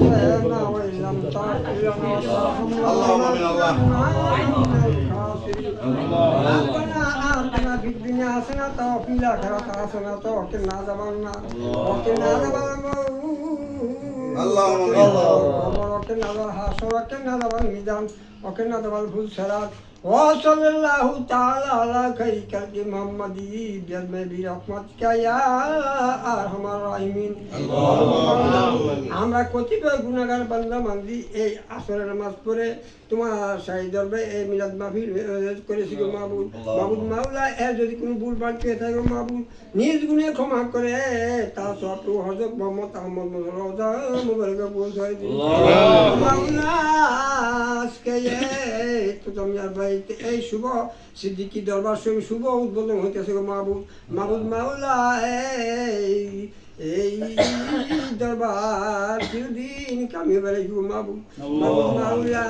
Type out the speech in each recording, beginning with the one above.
أنفسنا وإن لم تغفر لنا وترحمنا لنكونن من الخاسرين ربنا آتنا في الدنيا حسنة وفي الآخرة حسنة وقنا عذاب النار وقنا عذاب وقنا عذاب الحشر وقنا عذاب الميزان وقنا عذاب الفسرات وصلى الله تعالى على خير خلق محمد برحمتك يا أرحم الراحمين আমরা কতিপয় গুনাহগার বান্দা বান্দি এই আসরের নামাজ পড়ে তোমার শাহী দরবারে এই মিলাদ মাহফিল করেছি গো মাহবুব মাহবুব মাওলা এর যদি কোনো ভুল ভ্রান্তি হয়ে থাকে মাহবুব নিজ গুণে ক্ষমা করে তার সব হযরত মুহাম্মদ আহমদ রওজা মুবারকে পৌঁছায় দিন মাওলা আজকে তো জমিয়ার বাড়িতে এই শুভ সিদ্দিকী দরবার সঙ্গে শুভ উদ্বোধন হইতেছে গো মাহবুব মাহবুব মাওলা এই দরবার চিরদিন কামিয়ে বেড়াই গো মাহবুব মাহবুব মাওলা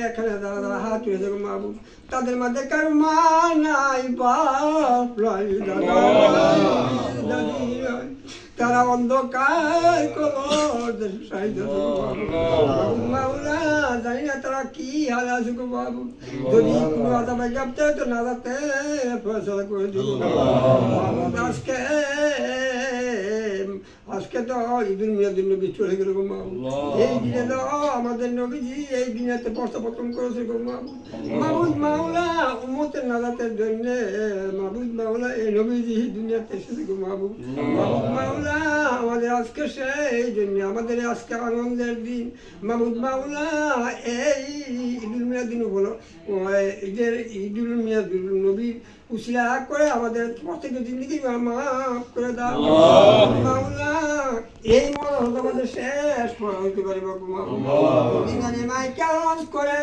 এখানে যারা যারা হাত তুলেছে গো মাহবুব তাদের মধ্যে কারো মা নাই বাপ নাই দাদি তারা অন্ধকার কবর মাওলা জানি না তারা কি হাল আছে গো বাবু যদি কোনো আদামে গাপতে তো না যাতে ফয়সালা করে দিব আজকে তো ঈদুল মিলাদুন নবী চলে গেল গো মাহবুব এই দিনে তো আমাদের নবীজি এই দিনেতে প্রস্তাপন করেছে গো মাহবুব মাহবুব মাওলা উম্মতের নাজাতের জন্য মাহবুব মাওলা এই নবীজি দুনিয়াতে এসেছে গো মাহবুব মাহবুব মাওলা আমাদের আজকে সেই জন্য আমাদের আজকে আনন্দের দিন মাহবুব মাওলা এই ঈদুল মিলাদুন বলো ঈদুল মিলাদুন নবীর উসিলা করে আমাদের প্রত্যেকের জিন্দগি মাফ করে দাও মাওলা এই মরণ আমাদের শেষ মরণ হইতে পারে বাবু মাই কেমন করে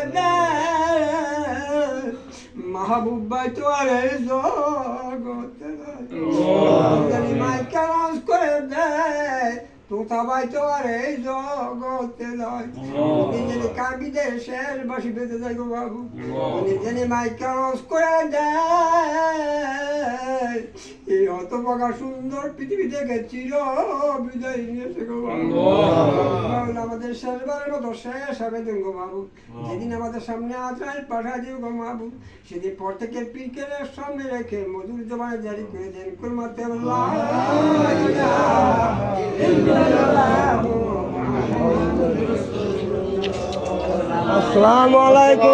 মাহবুব ভাই তো আর জগতে মাই কেমন করে দেয় তোতা ভাই তো আর এই জগতে নয় নিজের কাবিদের শেষ বাসি বেঁধে যায় গো বাবু নিজের মাইকা রস করে দেয় এই হতভাগা সুন্দর পৃথিবী থেকে চির বিদায় নিয়েছে গো বাবু আমাদের শেষবারের মতো শেষ হবে দিন গো বাবু যেদিন আমাদের সামনে আজরাইল পাঠা দিব গো বাবু সেদিন প্রত্যেকের পীরকে সামনে রেখে মধুর জবানে জারি করে দেন কুরমাতে আল্লাহ আসসালামু আলাইকুম।